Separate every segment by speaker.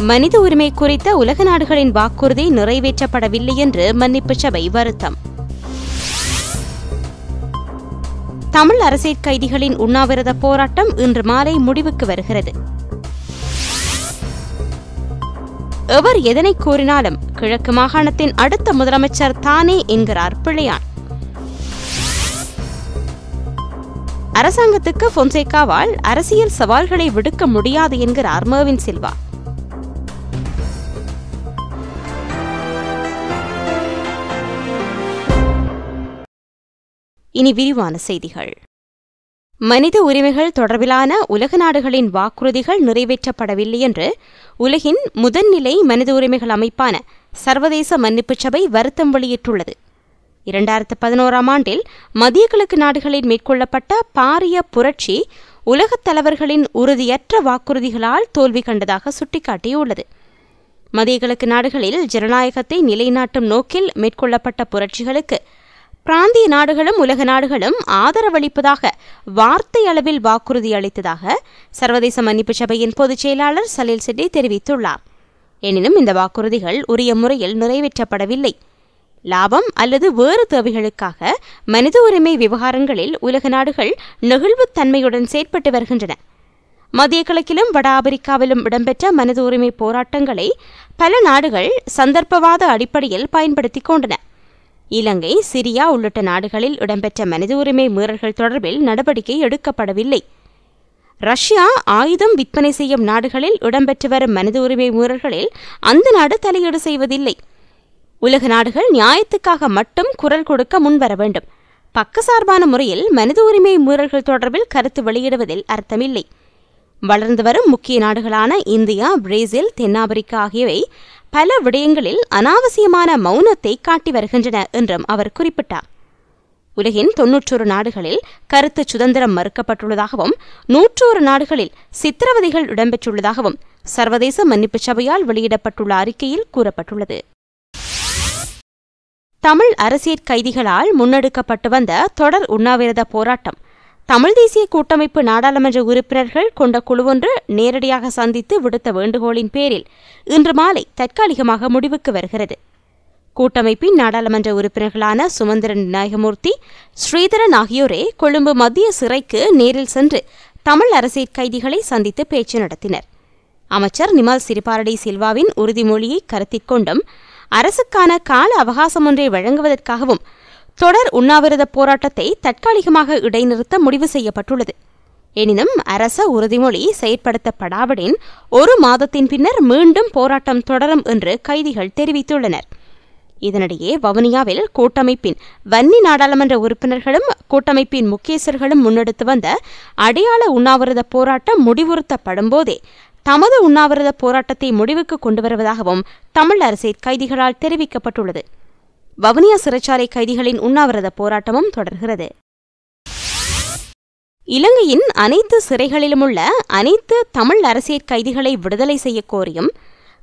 Speaker 1: மனித உரிமை குறித்த உலக நாடுகளின் வாக்குறுதி நிறைவேற்றப்படவில்லை என்று மன்னிப்பு சபை வருத்தம். தமிழ் அரசியல் கைதிகளின் உண்ணாவிரத போராட்டம் இன்று மாலை முடிவுக்கு வருகிறது. எவர் எதனை கூறினாலும் கிழக்கு மாகாணத்தின் அடுத்த முதலமைச்சர் தானே என்கிறார் பிள்ளையான். அரசாங்கத்துக்கு பொன்சேகாவால் அரசியல் சவால்களை விடுக்க முடியாது என்கிறார் மெர்வின் சில்வா. இனி விரிவான செய்திகள். மனித உரிமைகள் தொடர்பிலான உலக நாடுகளின் வாக்குறுதிகள் நிறைவேற்றப்படவில்லை என்று உலகின் முதன்நிலை மனித உரிமைகள் அமைப்பான சர்வதேச மன்னிப்பு சபை வருத்தம் வெளியிட்டுள்ளது. 2011ஆம் ஆண்டில் மத்திய கிழக்கு நாடுகளில் மேற்கொள்ளப்பட்ட பாரிய புரட்சி உலகத் தலைவர்களின் உறுதியற்ற வாக்குறுதிகளால் தோல்வி கண்டதாக சுட்டிக்காட்டியுள்ளது. மத்திய கிழக்கு நாடுகளில் ஜனநாயகத்தை நிலைநாட்டும் நோக்கில் மேற்கொள்ளப்பட்ட புரட்சிகளுக்கு பிராந்திய நாடுகளும் உலக நாடுகளும் ஆதரவளிப்பதாக வார்த்தை அளவில் வாக்குறுதி அளித்ததாக சர்வதேச மன்னிப்பு சபையின் பொதுச் செயலாளர் சலீல் செட்டி தெரிவித்துள்ளார். எனினும் இந்த வாக்குறுதிகள் உரிய முறையில் நிறைவேற்றப்படவில்லை. லாபம் அல்லது வேறு தேவைகளுக்காக மனித உரிமை விவகாரங்களில் உலக நாடுகள் நெகிழ்வுத்தன்மையுடன் செயற்பட்டு வருகின்றன. மத்திய கிழக்கிலும் வட ஆப்பிரிக்காவிலும் இடம்பெற்ற மனித உரிமை போராட்டங்களை பல நாடுகள் சந்தர்ப்பவாத அடிப்படையில் பயன்படுத்திக் கொண்டன. இலங்கை, சிரியா உள்ளிட்ட நாடுகளில் இடம்பெற்ற மனித உரிமை மீறல்கள் தொடர்பில் நடவடிக்கை எடுக்கப்படவில்லை. ரஷ்யா ஆயுதம் விற்பனை செய்யும் நாடுகளில் இடம்பெற்று வரும் மனித உரிமை மீறல்களில் அந்த நாடு தலையீடு செய்வதில்லை. உலக நாடுகள் நியாயத்துக்காக மட்டும் குரல் கொடுக்க முன்வர வேண்டும். பக்கசார்பான முறையில் மனித உரிமை மீறல்கள் தொடர்பில் கருத்து வெளியிடுவதில் அர்த்தமில்லை. வளர்ந்து வரும் முக்கிய நாடுகளான இந்தியா, பிரேசில், தென்னாப்பிரிக்கா ஆகியவை பல விடயங்களில் அனாவசியமான மௌனத்தை காட்டி வருகின்றன என்றும் அவர் குறிப்பிட்டார். உலகின் 91 நாடுகளில் கருத்து சுதந்திரம் மறுக்கப்பட்டுள்ளதாகவும் 101 நாடுகளில் சித்திரவதைகள் இடம்பெற்றுள்ளதாகவும் சர்வதேச மன்னிப்பு சபையால் வெளியிடப்பட்டுள்ள அறிக்கையில் கூறப்பட்டுள்ளது. தமிழ் அரசியல் கைதிகளால் முன்னெடுக்கப்பட்டு வந்த தொடர் உண்ணாவிரத போராட்டம் தமிழ் தேசிய கூட்டமைப்பு நாடாளுமன்ற உறுப்பினர்கள் கொண்ட குழுவொன்று நேரடியாக சந்தித்து விடுத்த வேண்டுகோளின் பேரில் இன்று மாலை தற்காலிகமாக முடிவுக்கு வருகிறது. கூட்டமைப்பின் நாடாளுமன்ற உறுப்பினர்களான சுமந்திரன் விநாயகமூர்த்தி, ஸ்ரீதரன் ஆகியோரே கொழும்பு மத்திய சிறைக்கு நேரில் சென்று தமிழ் அரசியல் கைதிகளை சந்தித்து பேச்சு நடத்தினர். அமைச்சர் நிமல் சிறிபாரடி சில்வாவின் உறுதிமொழியை கருத்தில் கொண்டும் அரசுக்கான கால அவகாசம் ஒன்றை வழங்குவதற்காகவும் தொடர் உண்ணாவிரத போராட்டத்தை தற்காலிகமாக இடைநிறுத்த முடிவு செய்யப்பட்டுள்ளது. எனினும் அரச உறுதிமொழி செயற்படுத்தப்படாவிடின் 1 மாதத்தின் பின்னர் மீண்டும் போராட்டம் தொடரும் என்று கைதிகள் தெரிவித்துள்ளனர். இதனிடையே வவுனியாவில் கூட்டமைப்பின் வன்னி நாடாளுமன்ற உறுப்பினர்களும் கூட்டமைப்பின் முக்கியஸ்தர்களும் முன்னெடுத்து வந்த அடையாள உண்ணாவிரத போராட்டம் முடிவுறுத்தப்படும் போதே தமது உண்ணாவிரத போராட்டத்தை முடிவுக்கு கொண்டு வருவதாகவும் தமிழ் அரசியல் கைதிகளால் தெரிவிக்கப்பட்டுள்ளது. வவுனியா சிறைச்சாலை கைதிகளின் உண்ணாவிரத போராட்டமும் தொடர்கிறது. இலங்கையின் அனைத்து சிறைகளிலும் உள்ள அனைத்து தமிழ் அரசியல் கைதிகளை விடுதலை செய்ய கோரியும்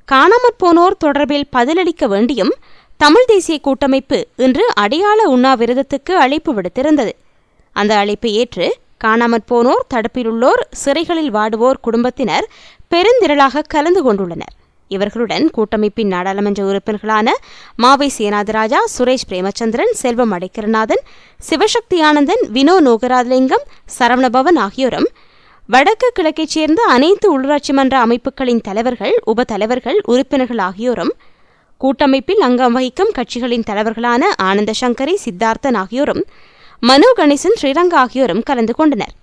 Speaker 1: காணாமற் போனோர் தொடர்பில் பதிலளிக்க வேண்டியும் தமிழ் தேசிய கூட்டமைப்பு இன்று அடையாள உண்ணாவிரதத்துக்கு அழைப்பு விடுத்திருந்தது. அந்த அழைப்பை ஏற்று காணாமற் போனோர், தடுப்பிலுள்ளோர், சிறைகளில் வாடுவோர் குடும்பத்தினர் பெருந்திரளாக கலந்து கொண்டுள்ளனர். இவர்களுடன் கூட்டமைப்பின் நாடாளுமன்ற உறுப்பினர்களான மாவை சேனாதிராஜா, சுரேஷ் பிரேமச்சந்திரன், செல்வம் அடைக்கரநாதன், சிவசக்தி ஆனந்தன், வினோ நோகராஜலிங்கம், சரவணபவன் ஆகியோரும் வடக்கு கிழக்கைச் சேர்ந்த அனைத்து உள்ளூராட்சி மன்ற அமைப்புகளின் தலைவர்கள், உப தலைவர்கள், உறுப்பினர்கள் ஆகியோரும் கூட்டமைப்பில் அங்கம் வகிக்கும் கட்சிகளின் தலைவர்களான ஆனந்த சங்கரி, சித்தார்த்தன் ஆகியோரும் மனோ கணேசன், ஸ்ரீரங்கா ஆகியோரும் கலந்து கொண்டனர்.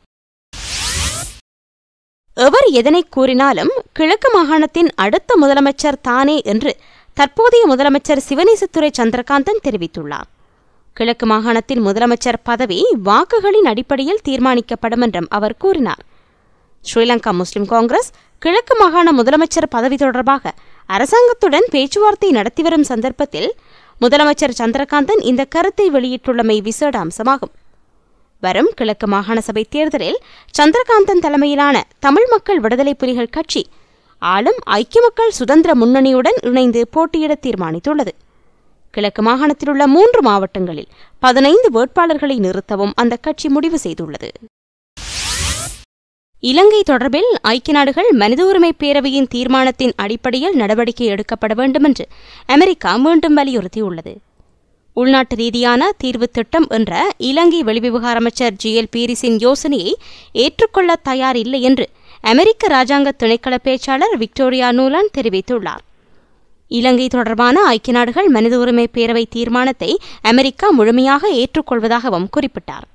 Speaker 1: எவர் எதனை கூறினாலும் கிழக்கு மாகாணத்தின் அடுத்த முதலமைச்சர் தானே என்று தற்போதைய முதலமைச்சர் சிவனேசத்துறை சந்திரகாந்தன் தெரிவித்துள்ளார். கிழக்கு மாகாணத்தின் முதலமைச்சர் பதவி வாக்குகளின் அடிப்படையில் தீர்மானிக்கப்படும் என்றும் அவர் கூறினார். ஸ்ரீலங்கா முஸ்லிம் காங்கிரஸ் கிழக்கு மாகாண முதலமைச்சர் பதவி தொடர்பாக அரசாங்கத்துடன் பேச்சுவார்த்தை நடத்தி வரும் சந்தர்ப்பத்தில் முதலமைச்சர் சந்திரகாந்தன் இந்த கருத்தை வெளியிட்டுள்ளமை விசேட அம்சமாகும். வரும் கிழக்கு மாகாண சபை தேர்தலில் சந்திரகாந்தன் தலைமையிலான தமிழ் மக்கள் விடுதலை புலிகள் கட்சி ஆளும் ஐக்கிய மக்கள் சுதந்திர முன்னணியுடன் இணைந்து போட்டியிட தீர்மானித்துள்ளது. கிழக்கு மாகாணத்தில் உள்ள 3 மாவட்டங்களில் 15 வேட்பாளர்களை நிறுத்தவும் அந்த கட்சி முடிவு செய்துள்ளது. இலங்கை தொடர்பில் ஐக்கிய நாடுகள் மனித உரிமை பேரவையின் தீர்மானத்தின் அடிப்படையில் நடவடிக்கை எடுக்கப்பட வேண்டும் என்று அமெரிக்கா மீண்டும் வலியுறுத்தியுள்ளது. உள்நாட்டு ரீதியான தீர்வு திட்டம் என்ற இலங்கை வெளிவிவகார அமைச்சர் ஜிஎல் பீரிஸின் யோசனையை ஏற்றுக்கொள்ள தயார் இல்லை என்று அமெரிக்க ராஜாங்க திணைக்கள பேச்சாளர் விக்டோரியா நூலாண்ட் தெரிவித்துள்ளார். இலங்கை தொடர்பான ஐக்கிய நாடுகள் மனித உரிமை பேரவை தீர்மானத்தை அமெரிக்கா முழுமையாக ஏற்றுக்கொள்வதாகவும் குறிப்பிட்டார்.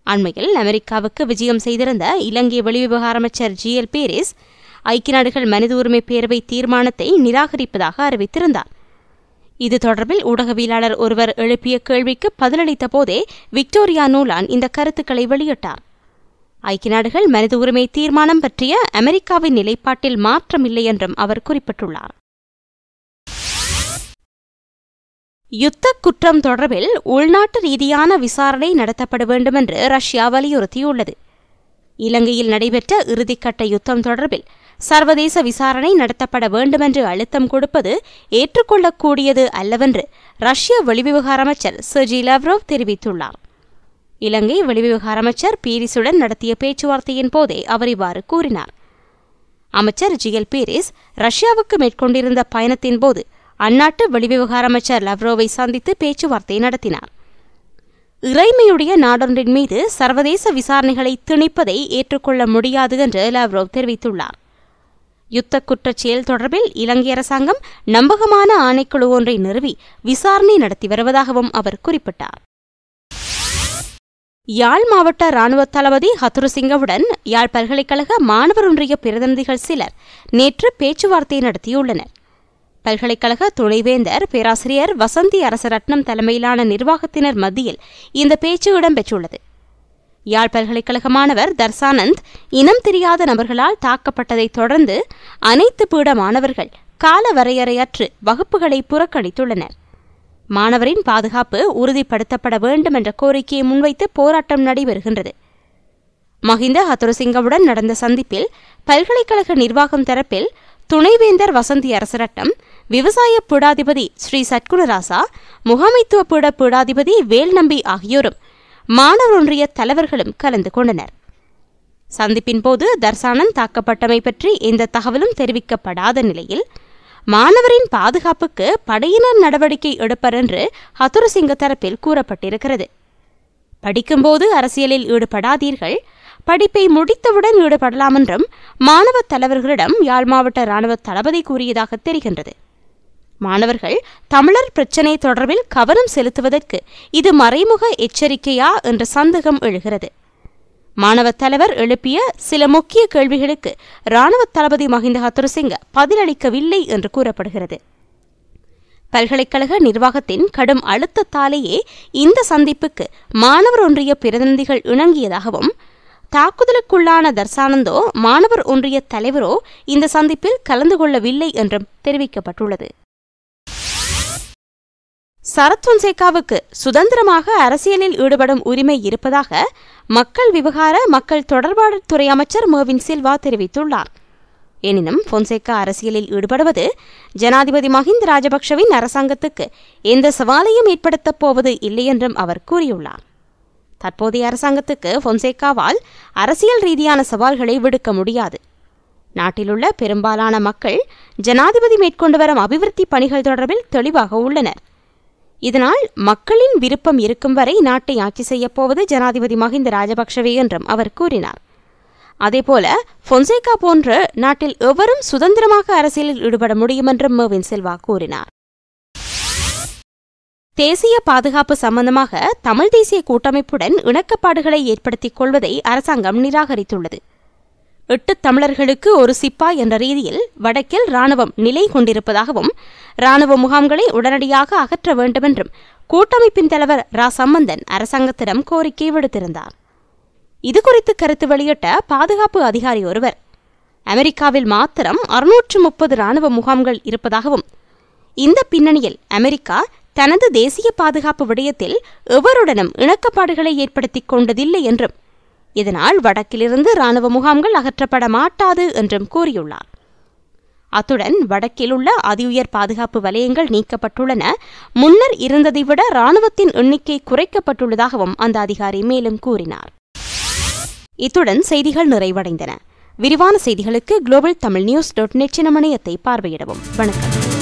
Speaker 1: அண்மையில் அமெரிக்காவுக்கு விஜயம் செய்திருந்த இலங்கை வெளிவிவகார அமைச்சர் ஜிஎல் பீரிஸ் ஐக்கிய நாடுகள் மனித உரிமை பேரவை தீர்மானத்தை நிராகரிப்பதாக அறிவித்திருந்தார். இது தொடர்பில் ஊடகவியலாளர் ஒருவர் எழுப்பிய கேள்விக்கு பதிலளித்த போதே விக்டோரியா நூலாண்ட் இந்த கருத்துக்களை வெளியிட்டார். ஐக்கிய நாடுகள் மனித உரிமை தீர்மானம் பற்றிய அமெரிக்காவின் நிலைப்பாட்டில் மாற்றமில்லை என்றும் அவர் குறிப்பிட்டுள்ளார். யுத்த குற்றம் தொடர்பில் உள்நாட்டு ரீதியான விசாரணை நடத்தப்பட வேண்டும் என்று ரஷ்யா வலியுறுத்தியுள்ளது. இலங்கையில் நடைபெற்ற இறுதிக்கட்ட யுத்தம் தொடர்பில் சர்வதேச விசாரணை நடத்தப்பட வேண்டுமென்று அழுத்தம் கொடுப்பது ஏற்றுக்கொள்ளக்கூடியது அல்லவென்று ரஷ்ய வெளிவிவகார அமைச்சர் செர்ஜி லாவ்ரோவ் தெரிவித்துள்ளார். இலங்கை வெளிவிவகார அமைச்சர் பீரிஸுடன் நடத்திய பேச்சுவார்த்தையின் போதே அவர் இவ்வாறு கூறினார். அமைச்சர் ஜிஎல் பீரிஸ் ரஷ்யாவுக்கு மேற்கொண்டிருந்த பயணத்தின் போது அந்நாட்டு வெளிவிவகார அமைச்சர் லாவ்ரோவை சந்தித்து பேச்சுவார்த்தை நடத்தினார். இறைமையுடைய நாடொன்றின் மீது சர்வதேச விசாரணைகளை திணிப்பதை ஏற்றுக்கொள்ள முடியாது என்று லாவ்ரோவ் தெரிவித்துள்ளார். யுத்த குற்றச் செயல் தொடர்பில் இலங்கை அரசாங்கம் நம்பகமான ஆணைக்குழு ஒன்றை நிறுவி விசாரணை நடத்தி வருவதாகவும் அவர் குறிப்பிட்டார். யாழ் மாவட்ட இராணுவ தளபதி ஹத்துருசிங்கவுடன் யாழ் பல்கலைக்கழக மாணவர் ஒன்றிய பிரதிநிதிகள் சிலர் நேற்று பேச்சுவார்த்தை நடத்தியுள்ளனர். பல்கலைக்கழக துணைவேந்தர் பேராசிரியர் வசந்தி அரசரட்னம் தலைமையிலான நிர்வாகத்தினர் மத்தியில் இந்த பேச்சு இடம்பெற்றுள்ளது. யாழ் பல்கலைக்கழக மாணவர் தர்சானந்த் இனம் தெரியாத நபர்களால் தாக்கப்பட்டதைத் தொடர்ந்து அனைத்து பீட மாணவர்கள் கால வரையறையற்று வகுப்புகளை புறக்கணித்துள்ளனர். மாணவரின் பாதுகாப்பு உறுதிப்படுத்தப்பட வேண்டும் என்ற கோரிக்கையை முன்வைத்து போராட்டம் நடைபெறுகின்றது. மஹிந்த ஹத்துருசிங்கவுடன் நடந்த சந்திப்பில் பல்கலைக்கழக நிர்வாகம் தரப்பில் துணைவேந்தர் வசந்தி அரசரட்டம், விவசாய பீடாதிபதி ஸ்ரீ சத்குணராசா, முகாமைத்துவ பீட பீடாதிபதி வேல்நம்பி ஆகியோரும் மாணவர் ஒன்றிய தலைவர்களும் கலந்து கொண்டனர். சந்திப்பின் போது தர்சானந்த் தாக்கப்பட்டமை பற்றி எந்த தகவலும் தெரிவிக்கப்படாத நிலையில் மாணவரின் பாதுகாப்புக்கு படையினர் நடவடிக்கை எடுப்பர் என்று ஹத்துருசிங்க தரப்பில் கூறப்பட்டிருக்கிறது. படிக்கும்போது அரசியலில் ஈடுபடாதீர்கள், படிப்பை முடித்தவுடன் ஈடுபடலாம் என்றும் மாணவ தலைவர்களிடம் யாழ் மாவட்ட இராணுவ தளபதி கூறியதாக தெரிகின்றது. மாணவர்கள் தமிழர் பிரச்சினை தொடர்பில் கவனம் செலுத்துவதற்கு இது மறைமுக எச்சரிக்கையா என்ற சந்தேகம் எழுகிறது. மாணவ தலைவர் எழுப்பிய சில முக்கிய கேள்விகளுக்கு இராணுவ தளபதி மஹிந்த ஹத்துருசிங்க பதிலளிக்கவில்லை என்று கூறப்படுகிறது. பல்கலைக்கழக நிர்வாகத்தின் கடும் அழுத்தத்தாலேயே இந்த சந்திப்புக்கு மாணவர் ஒன்றிய பிரதிநிதிகள் இணங்கியதாகவும், தாக்குதலுக்குள்ளான தர்சானந்தோ மாணவர் ஒன்றிய தலைவரோ இந்த சந்திப்பில் கலந்து கொள்ளவில்லை என்றும் தெரிவிக்கப்பட்டுள்ளது. சரத் பொன்சேகாவுக்கு சுதந்திரமாக அரசியலில் ஈடுபடும் உரிமை இருப்பதாக மக்கள் விவகார மக்கள் தொடர்பாடல் துறை அமைச்சர் மேவின் சில்வா தெரிவித்துள்ளார். எனினும் பொன்சேகா அரசியலில் ஈடுபடுவது ஜனாதிபதி மஹிந்த ராஜபக்ஷவின் அரசாங்கத்துக்கு எந்த சவாலையும் ஏற்படுத்தப் போவது இல்லை என்றும் அவர் கூறியுள்ளார். தற்போதைய அரசாங்கத்துக்கு பொன்சேகாவால் அரசியல் ரீதியான சவால்களை விடுக்க முடியாது. நாட்டிலுள்ள பெரும்பாலான மக்கள் ஜனாதிபதி மேற்கொண்டு வரும் அபிவிருத்தி பணிகள் தொடர்பில் தெளிவாக உள்ளனர். இதனால் மக்களின் விருப்பம் இருக்கும் வரை நாட்டை ஆட்சி செய்யப்போவது ஜனாதிபதி மஹிந்த ராஜபக்ஷவே என்றும் அவர் கூறினார். அதேபோல பொன்சேகா போன்று நாட்டில் எவரும் சுதந்திரமாக அரசியலில் ஈடுபட முடியும் என்றும் மேவின் சில்வா கூறினார். தேசிய பாதுகாப்பு சம்பந்தமாக தமிழ் தேசிய கூட்டமைப்புடன் இணக்கப்பாடுகளை ஏற்படுத்திக் கொள்வதை அரசாங்கம் நிராகரித்துள்ளது. 8 தமிழர்களுக்கு ஒரு சிப்பாய் என்ற ரீதியில் வடக்கில் இராணுவம் நிலை கொண்டிருப்பதாகவும், இராணுவ முகாம்களை உடனடியாக அகற்ற வேண்டுமென்றும் கூட்டமைப்பின் தலைவர் ரா சம்பந்தன் அரசாங்கத்திடம் கோரிக்கை விடுத்திருந்தார். இதுகுறித்து கருத்து வெளியிட்ட பாதுகாப்பு அதிகாரி ஒருவர், அமெரிக்காவில் மாத்திரம் 630 இராணுவ முகாம்கள் இருப்பதாகவும், இந்த பின்னணியில் அமெரிக்கா தனது தேசிய பாதுகாப்பு விடயத்தில் எவருடனும் இணக்கப்பாடுகளை ஏற்படுத்திக் கொண்டதில்லை என்றும், இதனால் வடக்கிலிருந்து இராணுவ முகாம்கள் அகற்றப்பட மாட்டாது என்றும் கூறியுள்ளார். அத்துடன் வடக்கில் உள்ள அதிஉயர் பாதுகாப்பு வலயங்கள் நீக்கப்பட்டுள்ளன, முன்னர் இருந்ததை விட இராணுவத்தின் எண்ணிக்கை குறைக்கப்பட்டுள்ளதாகவும் அந்த அதிகாரி மேலும் கூறினார். இத்துடன் செய்திகள் நிறைவடைந்தன. விரிவான செய்திகளுக்கு global tamil news.net எனும் இணையத்தை பார்வையிடவும். வணக்கம்.